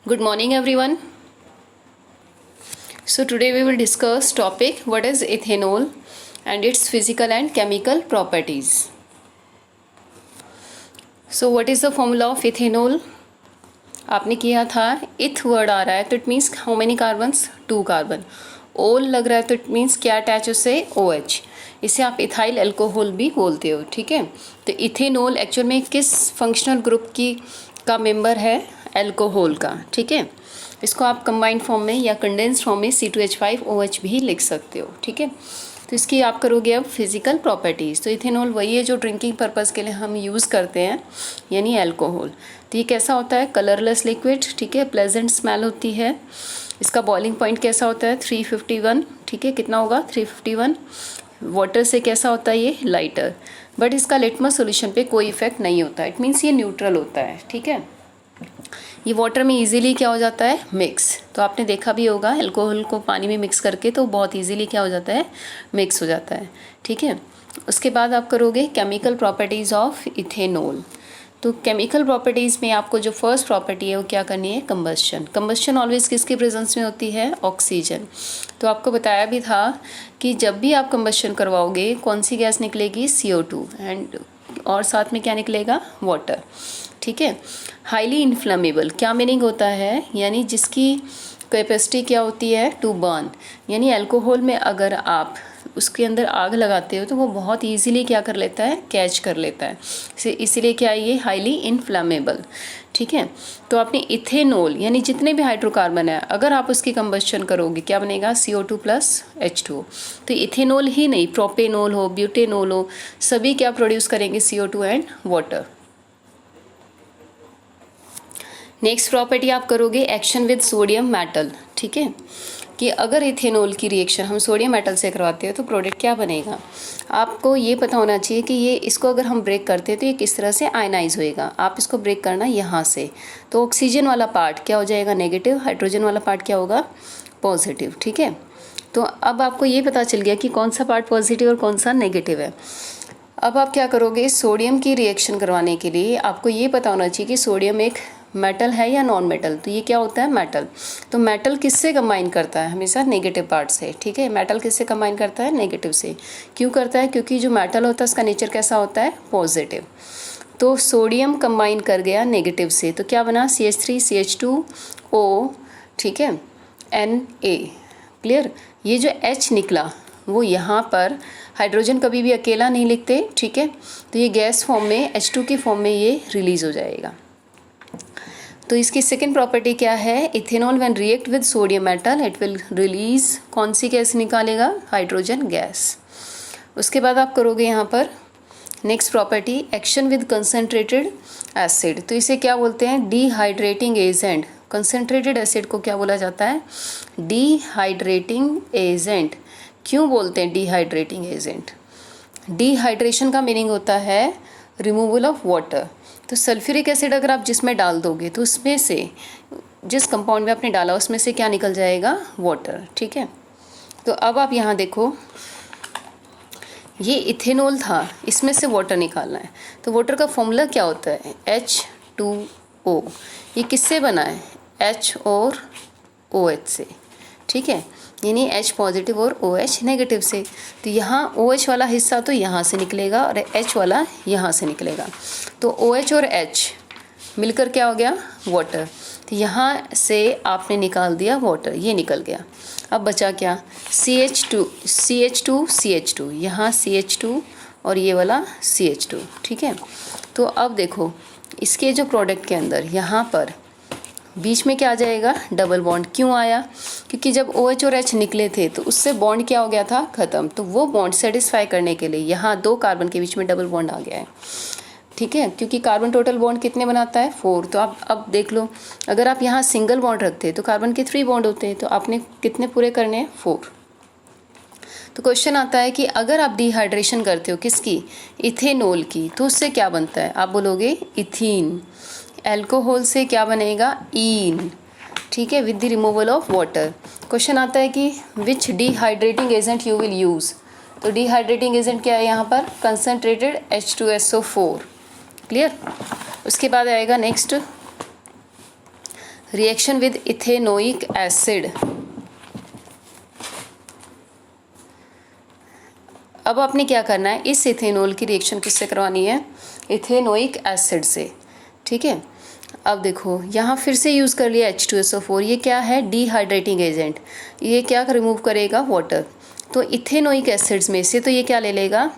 Good morning everyone. So today we will discuss topic what is ethanol and its physical and chemical properties. So what is the formula of ethanol? आपने किया था इथ word आ रहा है तो it means how many carbons 2 carbon. ओल लग रहा है तो इट मीन्स क्या अटैच उससे OH. इसे आप इथाइल अल्कोहल भी बोलते हो. ठीक है, तो इथेनॉल एक्चुअल में किस फंक्शनल ग्रुप की का मेंबर है? अल्कोहल का. ठीक है, इसको आप कंबाइंड फॉर्म में या कंडेंस्ड फॉर्म में C2H5OH भी लिख सकते हो. ठीक है, तो इसकी आप करोगे अब फिजिकल प्रॉपर्टीज़. तो इथेनॉल वही है जो ड्रिंकिंग पर्पज़ के लिए हम यूज़ करते हैं, यानी अल्कोहल. तो ये कैसा होता है? Colourless liquid. ठीक है, प्लेजेंट स्मेल होती है. इसका बॉइलिंग पॉइंट कैसा होता है? 351. ठीक है, कितना होगा? 351. वाटर से कैसा होता है? ये लाइटर. बट इसका लिटमस सॉल्यूशन पे कोई इफेक्ट नहीं होता है. इट मीन्स ये न्यूट्रल होता है. ठीक है, ये वाटर में इजीली क्या हो जाता है? मिक्स. तो आपने देखा भी होगा अल्कोहल को पानी में मिक्स करके तो बहुत इजीली क्या हो जाता है? मिक्स हो जाता है. ठीक है, उसके बाद आप करोगे केमिकल प्रॉपर्टीज़ ऑफ इथेनॉल. तो केमिकल प्रॉपर्टीज़ में आपको जो फर्स्ट प्रॉपर्टी है वो क्या करनी है? कंबस्शन. कंबस्शन ऑलवेज किसके प्रेजेंस में होती है? ऑक्सीजन. तो आपको बताया भी था कि जब भी आप कंबस्शन करवाओगे कौन सी गैस निकलेगी? CO2 एंड और साथ में क्या निकलेगा? वाटर. ठीक है, हाईली इन्फ्लेमेबल क्या मीनिंग होता है? यानी जिसकी कैपेसिटी क्या होती है? To burn. यानी अल्कोहल में अगर आप उसके अंदर आग लगाते हो तो वो बहुत इजीली क्या कर लेता है? कैच कर लेता है. इसीलिए क्या है? ये हाईली इन्फ्लेमेबल. ठीक है, तो आपने इथेनॉल यानी जितने भी हाइड्रोकार्बन है अगर आप उसकी कंबस्शन करोगे क्या बनेगा? CO2 + H2O. तो इथेनॉल ही नहीं, प्रोपेनॉल हो, ब्यूटेनॉल हो, सभी क्या प्रोड्यूस करेंगे? CO2 and water. Next property आप करोगे एक्शन विद सोडियम मेटल. ठीक है, कि अगर इथेनॉल की रिएक्शन हम सोडियम मेटल से करवाते हैं तो प्रोडक्ट क्या बनेगा? आपको ये पता होना चाहिए कि ये इसको अगर हम ब्रेक करते हैं तो ये किस तरह से आयनाइज होएगा. आप इसको ब्रेक करना यहाँ से, तो ऑक्सीजन वाला पार्ट क्या हो जाएगा? नेगेटिव. हाइड्रोजन वाला पार्ट क्या होगा? पॉजिटिव. ठीक है, तो अब आपको ये पता चल गया कि कौन सा पार्ट पॉजिटिव और कौन सा नेगेटिव है. अब आप क्या करोगे? सोडियम की रिएक्शन करवाने के लिए आपको ये पता होना चाहिए कि सोडियम एक मेटल है या नॉन मेटल. तो ये क्या होता है? मेटल. तो मेटल किससे कंबाइन करता है? हमेशा नेगेटिव पार्ट से. ठीक है, मेटल किससे कंबाइन करता है? नेगेटिव से. क्यों करता है? क्योंकि जो मेटल होता है उसका नेचर कैसा होता है? पॉजिटिव. तो सोडियम कंबाइन कर गया नेगेटिव से तो क्या बना? CH3CH2O. ठीक है, Na. क्लियर. ये जो H निकला वो यहाँ पर हाइड्रोजन कभी भी अकेला नहीं लिखते. ठीक है, तो ये गैस फॉर्म में H2 की फॉर्म में ये रिलीज हो जाएगा. तो इसकी सेकेंड प्रॉपर्टी क्या है? Ethanol when react with sodium metal it will release कौन सी गैस निकालेगा? Hydrogen gas. उसके बाद आप करोगे यहाँ पर next property action with concentrated acid. तो इसे क्या बोलते हैं? Dehydrating agent. कंसनट्रेटेड एसिड को क्या बोला जाता है? Dehydrating agent. क्यों बोलते हैं डिहाइड्रेटिंग एजेंट? डिहाइड्रेशन का मीनिंग होता है रिमूवल ऑफ वाटर. तो सल्फ्यूरिक एसिड अगर आप जिसमें डाल दोगे तो उसमें से जिस कंपाउंड में आपने डाला उसमें से क्या निकल जाएगा? वाटर. ठीक है, तो अब आप यहाँ देखो ये इथेनॉल था, इसमें से वाटर निकालना है. तो वाटर का फॉर्मूला क्या होता है? H2O. ये किससे बना है? H और OH से. ठीक है, यानी H पॉजिटिव और OH नेगेटिव से. तो यहाँ OH वाला हिस्सा तो यहाँ से निकलेगा और H वाला यहाँ से निकलेगा. तो OH और H मिलकर क्या हो गया? वाटर. तो यहाँ से आपने निकाल दिया वाटर, ये निकल गया. अब बचा क्या? CH2. यहाँ CH2 और ये वाला CH2. ठीक है, तो अब देखो इसके जो प्रोडक्ट के अंदर यहाँ पर बीच में क्या आ जाएगा? Double bond. क्यों आया? क्योंकि जब OH और H निकले थे तो उससे बॉन्ड क्या हो गया था? ख़त्म. तो वो बॉन्ड सेटिस्फाई करने के लिए यहाँ 2 कार्बन के बीच में डबल बॉन्ड आ गया है. ठीक है, क्योंकि कार्बन टोटल बॉन्ड कितने बनाता है? 4. तो आप अब देख लो अगर आप यहाँ सिंगल बॉन्ड रखते तो कार्बन के 3 बॉन्ड होते हैं, तो आपने कितने पूरे करने हैं? 4. तो क्वेश्चन आता है कि अगर आप डिहाइड्रेशन करते हो किसकी? इथेनॉल की, तो उससे क्या बनता है? आप बोलोगे इथीन. अल्कोहल से क्या बनेगा? ईन. ठीक है, with the removal of water. Question आता है कि which dehydrating agent you will use. तो डिहाइड्रेटिंग एजेंट क्या है यहाँ पर? Concentrated H2SO4. क्लियर. उसके बाद आएगा next reaction with ethanoic acid. अब आपने क्या करना है, इस इथेनॉल की रिएक्शन किससे करवानी है, इथेनोइक एसिड से, ठीक है। अब देखो यहाँ फिर से यूज़ कर लिया H2SO4, ये क्या है, डिहाइड्रेटिंग एजेंट, ये क्या रिमूव करेगा, वाटर। तो इथेनोइक एसिड्स में से तो ये क्या ले लेगा,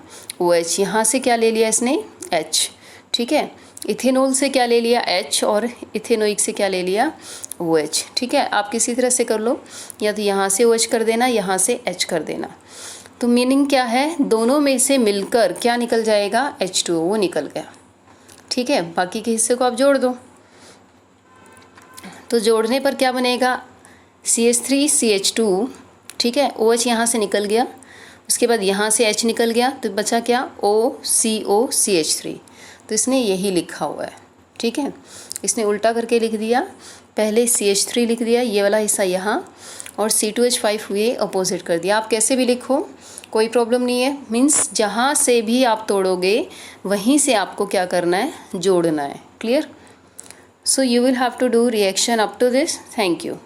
OH, यहाँ से क्या ले लिया इसने, H, ठीक है। इथेनॉल से क्या ले लिया, H, और इथेनोइक से क्या ले लिया, OH, ठीक है। आप किसी तरह से कर लो, या तो यहाँ से OH कर देना, यहाँ से H कर देना। तो मीनिंग क्या है, दोनों में से मिलकर क्या निकल जाएगा, H2O, वो निकल गया, ठीक है। बाकी के हिस्से को आप जोड़ दो, तो जोड़ने पर क्या बनेगा, CH3CH2, ठीक है। OH यहाँ से निकल गया, उसके बाद यहाँ से H निकल गया, तो बचा क्या, OCOCH3। तो इसने यही लिखा हुआ है, ठीक है। इसने उल्टा करके लिख दिया, पहले CH3 लिख दिया, ये वाला हिस्सा यहाँ, और C2H5 ये अपोजिट कर दिया। आप कैसे भी लिखो, कोई प्रॉब्लम नहीं है। मीन्स जहाँ से भी आप तोड़ोगे वहीं से आपको क्या करना है, जोड़ना है। Clear? So you will have to do reaction up to this. Thank you.